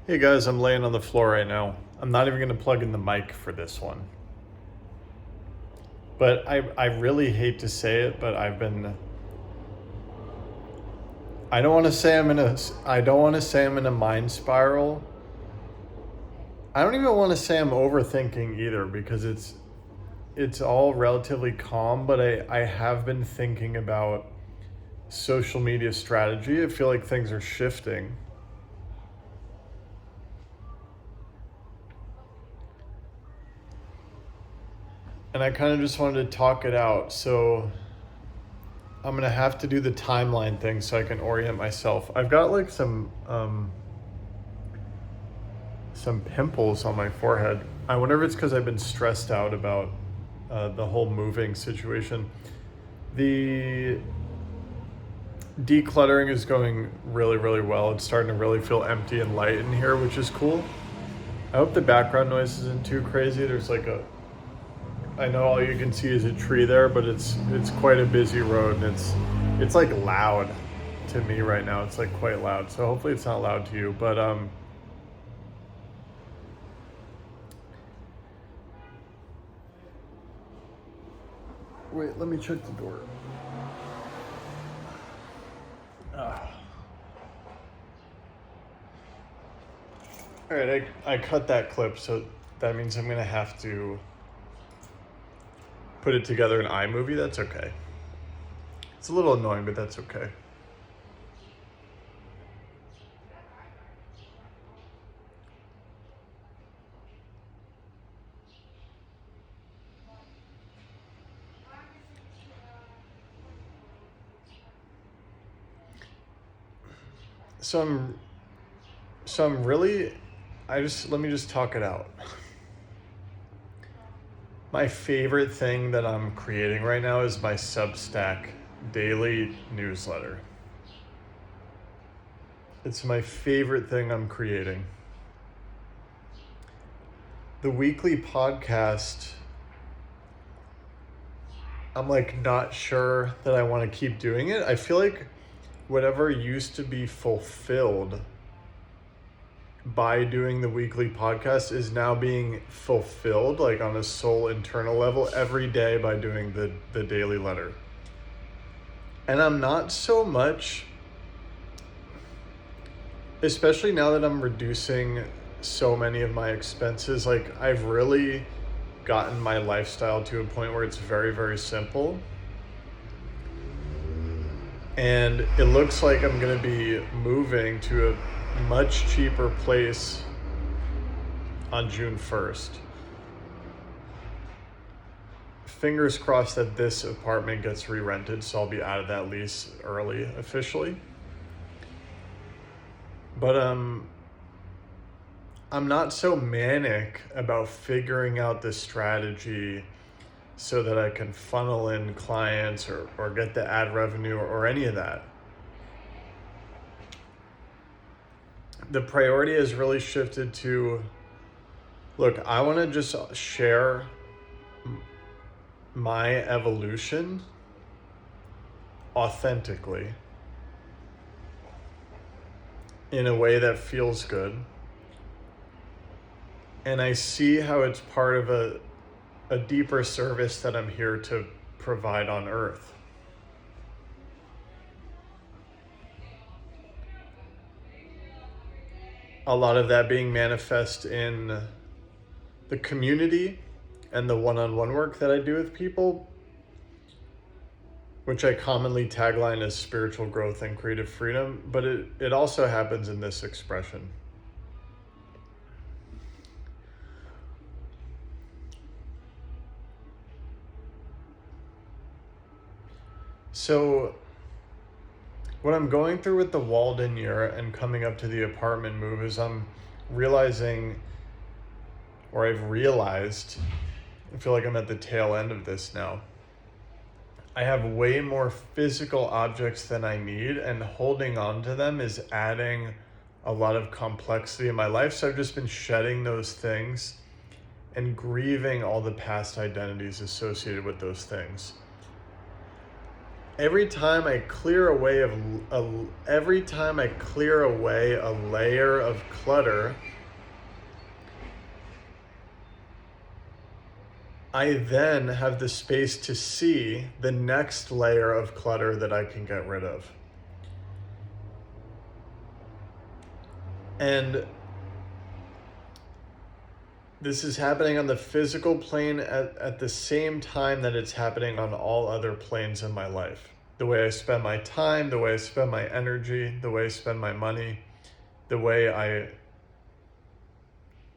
Hey guys, I'm laying on the floor right now. I'm not even gonna plug in the mic for this one. But I really hate to say it, but I don't want to say I don't want to say I'm in a mind spiral. I don't even want to say I'm overthinking either because it's all relatively calm, but I have been thinking about social media strategy. I feel like things are shifting. And I kind of just wanted to talk it out. So I'm gonna have to do the timeline thing so I can orient myself. I've got like some pimples on my forehead. I wonder if it's because I've been stressed out about the whole moving situation. The decluttering is going really, really well. It's starting to really feel empty and light in here, which is cool. I hope the background noise isn't too crazy. There's like I know all you can see is a tree there, but it's quite a busy road and it's like loud to me right now. It's like quite loud. So hopefully it's not loud to you, but wait, let me check the door. All right, I cut that clip, so that means I'm gonna have to put it together in iMovie. That's okay. It's a little annoying, but that's okay. So I'm really, let me just talk it out. My favorite thing that I'm creating right now is my Substack daily newsletter. It's my favorite thing I'm creating. The weekly podcast, I'm like not sure that I want to keep doing it. I feel like whatever used to be fulfilled by doing the weekly podcast is now being fulfilled like on a soul internal level every day by doing the daily letter. And I'm not so much, especially now that I'm reducing so many of my expenses, like I've really gotten my lifestyle to a point where it's very, very simple. And it looks like I'm going to be moving to a much cheaper place on June 1st. Fingers crossed that this apartment gets re-rented, so I'll be out of that lease early officially. But I'm not so manic about figuring out this strategy so that I can funnel in clients or get the ad revenue or any of that. The priority has really shifted to, look, I want to just share my evolution authentically in a way that feels good. And I see how it's part of a deeper service that I'm here to provide on earth. A lot of that being manifest in the community and the one-on-one work that I do with people, which I commonly tagline as spiritual growth and creative freedom, but it also happens in this expression. So what I'm going through with the Walden year and coming up to the apartment move is I'm realizing, or I've realized, I feel like I'm at the tail end of this now. I have way more physical objects than I need, and holding on to them is adding a lot of complexity in my life. So I've just been shedding those things and grieving all the past identities associated with those things. every time I clear away every time I clear away a layer of clutter, I then have the space to see the next layer of clutter that I can get rid of. And this is happening on the physical plane at the same time that it's happening on all other planes in my life. The way I spend my time, the way I spend my energy, the way I spend my money, the way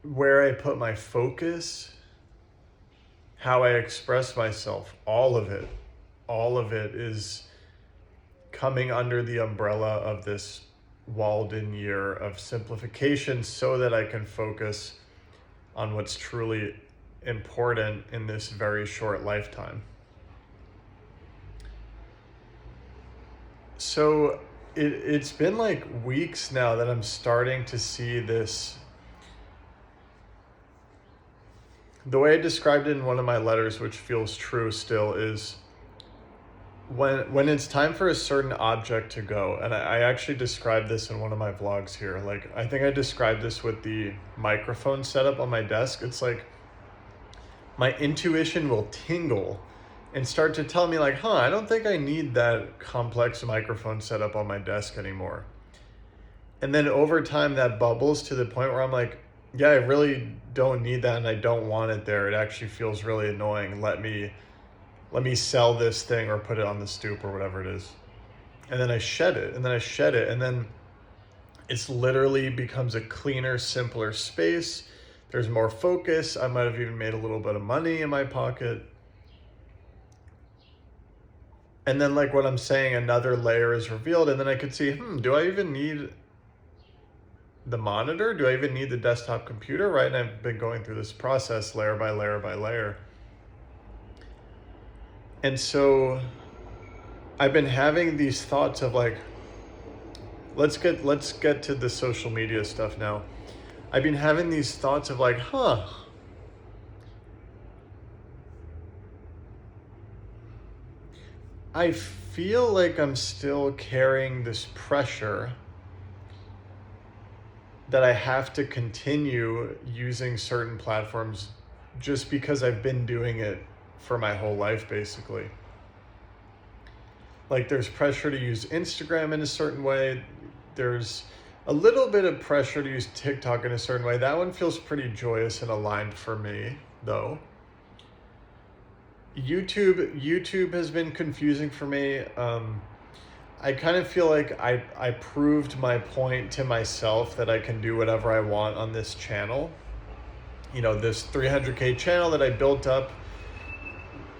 where I put my focus, how I express myself, all of it is coming under the umbrella of this walled-in year of simplification so that I can focus on what's truly important in this very short lifetime. So it's been like weeks now that I'm starting to see this. The way I described it in one of my letters, which feels true still, is when it's time for a certain object to go, and I actually described this in one of my vlogs here. Like, I think I described this with the microphone setup on my desk. It's like my intuition will tingle and start to tell me like, I don't think I need that complex microphone setup on my desk anymore. And then over time that bubbles to the point where I'm like, yeah, I really don't need that and I don't want it there. It actually feels really annoying. Let me sell this thing or put it on the stoop or whatever it is. And then I shed it, and then it's literally becomes a cleaner, simpler space. There's more focus. I might have even made a little bit of money in my pocket. And then, like what I'm saying, another layer is revealed, and then I could see, do I even need the monitor? Do I even need the desktop computer? Right? And I've been going through this process layer by layer by layer. And so I've been having these thoughts of like, let's get to the social media stuff now. I've been having these thoughts of like, I feel like I'm still carrying this pressure that I have to continue using certain platforms just because I've been doing it for my whole life, basically. Like, there's pressure to use Instagram in a certain way. There's a little bit of pressure to use TikTok in a certain way. That one feels pretty joyous and aligned for me, though. YouTube has been confusing for me. I kind of feel like I proved my point to myself that I can do whatever I want on this channel. You know, this 300K channel that I built up,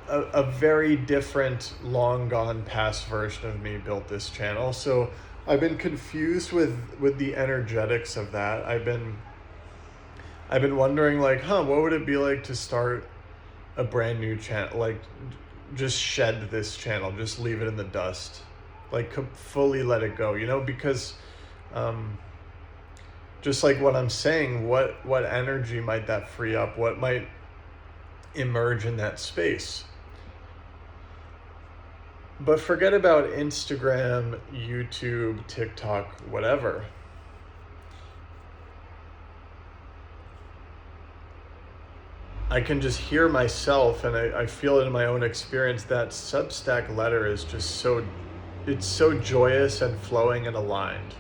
a very different, long gone past version of me built this channel. So I've been confused with the energetics of that. I've been wondering like, what would it be like to start a brand new channel? Like, just shed this channel, just leave it in the dust, like fully let it go, you know, because just like what I'm saying, what energy might that free up? What might emerge in that space? But forget about Instagram, YouTube, TikTok, whatever. I can just hear myself, and I feel it in my own experience, that Substack letter is just it's so joyous and flowing and aligned.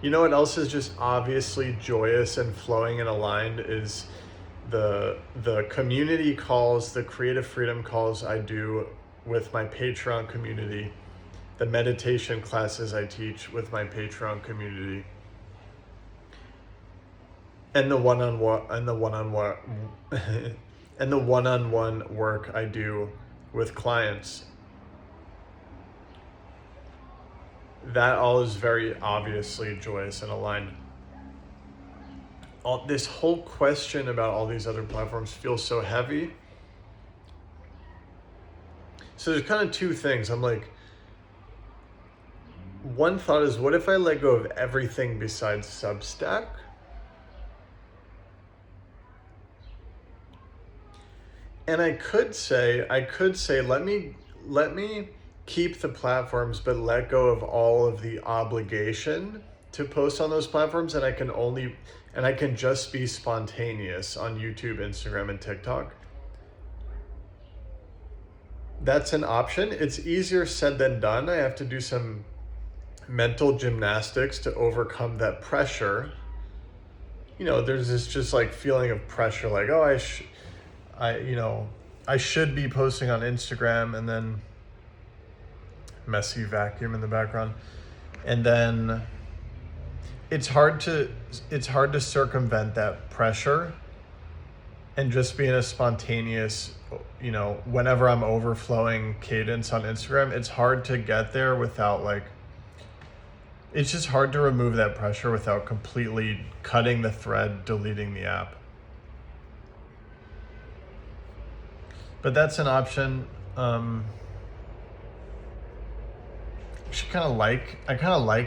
You know what else is just obviously joyous and flowing and aligned is the community calls, the creative freedom calls I do with my Patreon community, the meditation classes I teach with my Patreon community, and the one-on-one work I do with clients. That all is very obviously joyous and aligned. This whole question about all these other platforms feels so heavy. So there's kind of two things. I'm like, one thought is, what if I let go of everything besides Substack? And I could say, let me keep the platforms, but let go of all of the obligation to post on those platforms, and I can just be spontaneous on YouTube, Instagram, and TikTok. That's an option. It's easier said than done. I have to do some mental gymnastics to overcome that pressure. There's this just like feeling of pressure, like, oh, I should be posting on Instagram, and then messy vacuum in the background. And then it's hard to circumvent that pressure and just be in a spontaneous, whenever I'm overflowing cadence on Instagram. It's hard to get there without it's just hard to remove that pressure without completely cutting the thread, deleting the app. But that's an option. I kind of like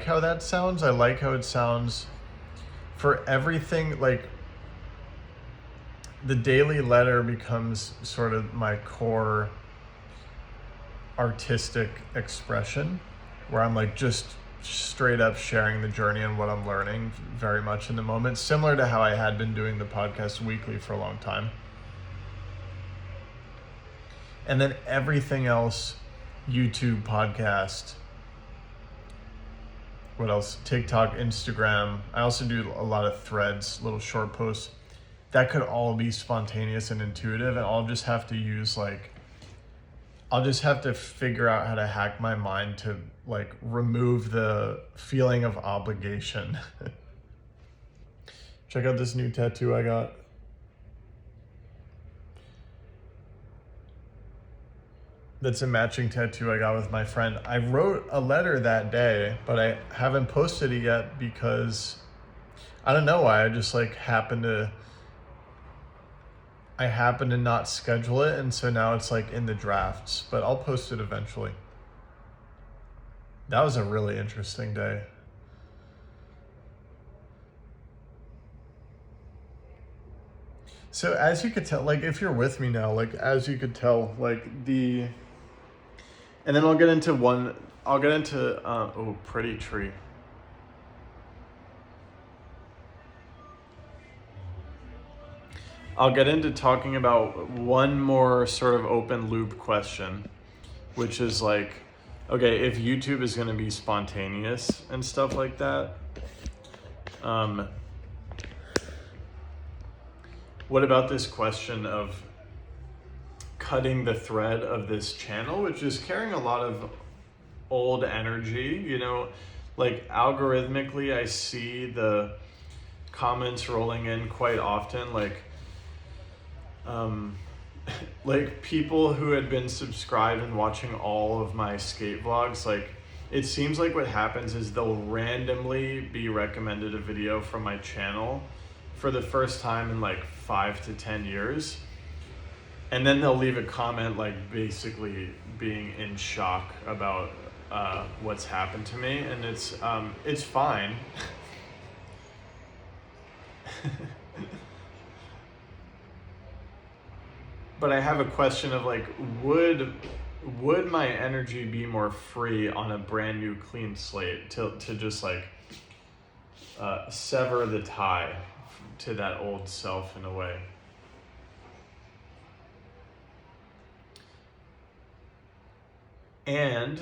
how that sounds. I like how it sounds for everything. Like, the daily letter becomes sort of my core artistic expression, where I'm like just straight up sharing the journey and what I'm learning very much in the moment, similar to how I had been doing the podcast weekly for a long time. And then everything else, YouTube, podcast, what else? TikTok, Instagram. I also do a lot of threads, little short posts. That could all be spontaneous and intuitive, and I'll just have to figure out how to hack my mind to remove the feeling of obligation. Check out this new tattoo I got. That's a matching tattoo I got with my friend. I wrote a letter that day, but I haven't posted it yet because I don't know why. I just happened to not schedule it, and so now it's in the drafts, but I'll post it eventually. That was a really interesting day. So as you could tell, if you're with me now, as you could tell, and then I'll get into pretty tree. I'll get into talking about one more sort of open loop question, which is okay, if YouTube is going to be spontaneous and stuff like that, what about this question of cutting the thread of this channel, which is carrying a lot of old energy, algorithmically, I see the comments rolling in quite often, people who had been subscribed and watching all of my skate vlogs, it seems like what happens is they'll randomly be recommended a video from my channel for the first time in 5 to 10 years. And then they'll leave a comment basically being in shock about what's happened to me. And it's fine. But I have a question of would my energy be more free on a brand new clean slate to just sever the tie to that old self in a way? And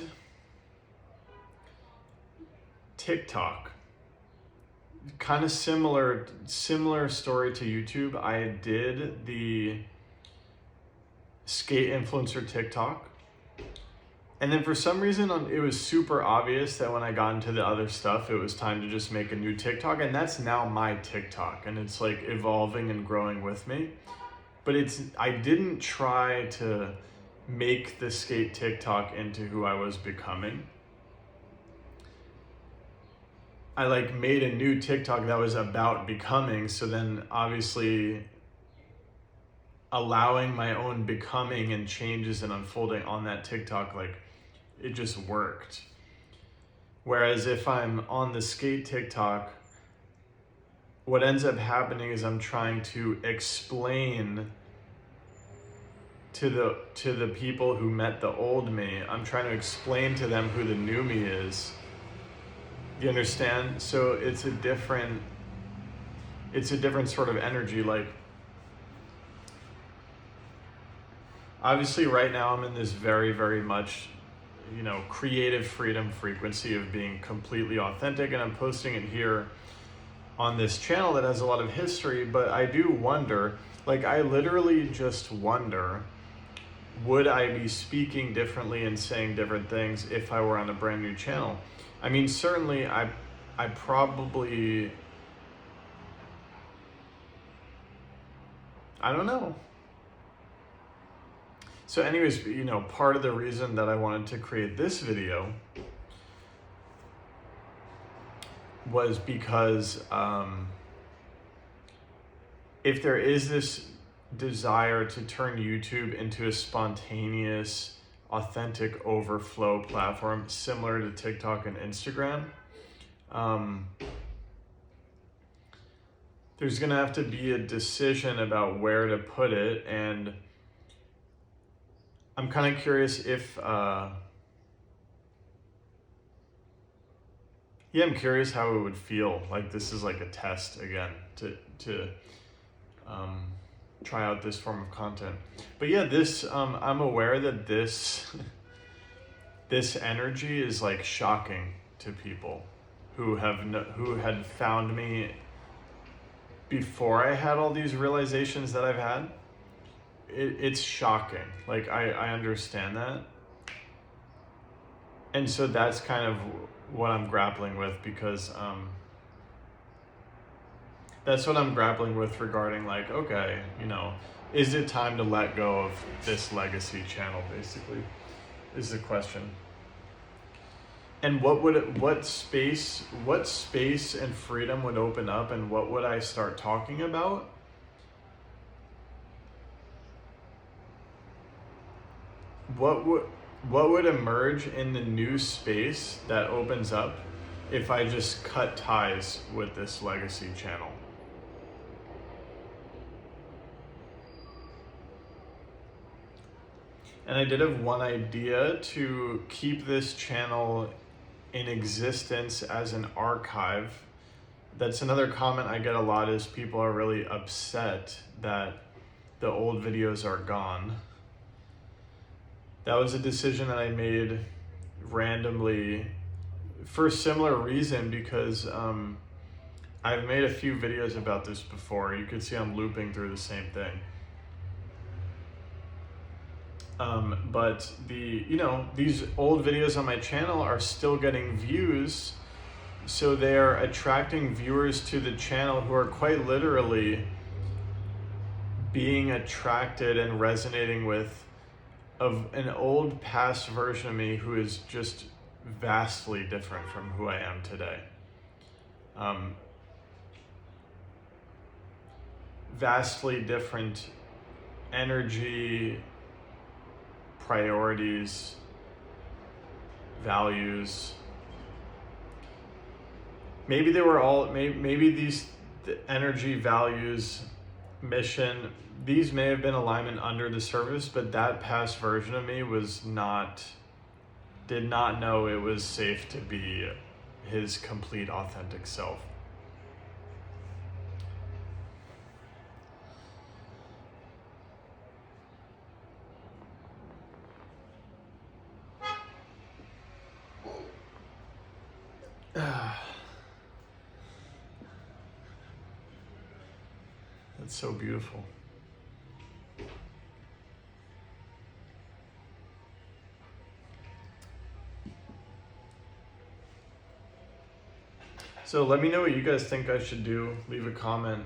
TikTok, kind of similar story to YouTube. I did the skate influencer TikTok, and then for some reason it was super obvious that when I got into the other stuff, it was time to just make a new TikTok, and that's now my TikTok, and it's evolving and growing with me. But I didn't try to make the skate TikTok into who I was becoming. I made a new TikTok that was about becoming, so then obviously allowing my own becoming and changes and unfolding on that TikTok, it just worked. Whereas if I'm on the skate TikTok, what ends up happening is I'm trying to explain to the people who met the old me. I'm trying to explain to them who the new me is. You understand? So it's a different sort of energy. Like, obviously right now I'm in this very, very much, creative freedom frequency of being completely authentic, and I'm posting it here on this channel that has a lot of history. But I do wonder, like, I literally just wonder, would I be speaking differently and saying different things if I were on a brand new channel? I mean, certainly I probably, I don't know. So anyways, part of the reason that I wanted to create this video was because if there is this desire to turn YouTube into a spontaneous, authentic overflow platform similar to TikTok and Instagram, there's gonna have to be a decision about where to put it. And I'm kind of curious if I'm curious how it would feel. Like, this is like a test again to try out this form of content. But yeah, this I'm aware that this this energy is like shocking to people who had found me before I had all these realizations that I've had. It's shocking. Like, I understand that. And so that's kind of what I'm grappling with, because that's what I'm grappling with regarding, like, okay, is it time to let go of this legacy channel, basically, is the question. And what space and freedom would open up, and what would I start talking about? What would emerge in the new space that opens up if I just cut ties with this legacy channel? And I did have one idea to keep this channel in existence as an archive. That's another comment I get a lot, is people are really upset that the old videos are gone. That was a decision that I made randomly for a similar reason, because I've made a few videos about this before. You can see I'm looping through the same thing. But these old videos on my channel are still getting views, so they're attracting viewers to the channel who are quite literally being attracted and resonating with of an old past version of me who is just vastly different from who I am today. Vastly different energy, priorities, values. Maybe they were all, maybe these energy, values, mission, these may have been alignment under the surface, but that past version of me did not know it was safe to be his complete authentic self. That's so beautiful. So let me know what you guys think I should do. Leave a comment.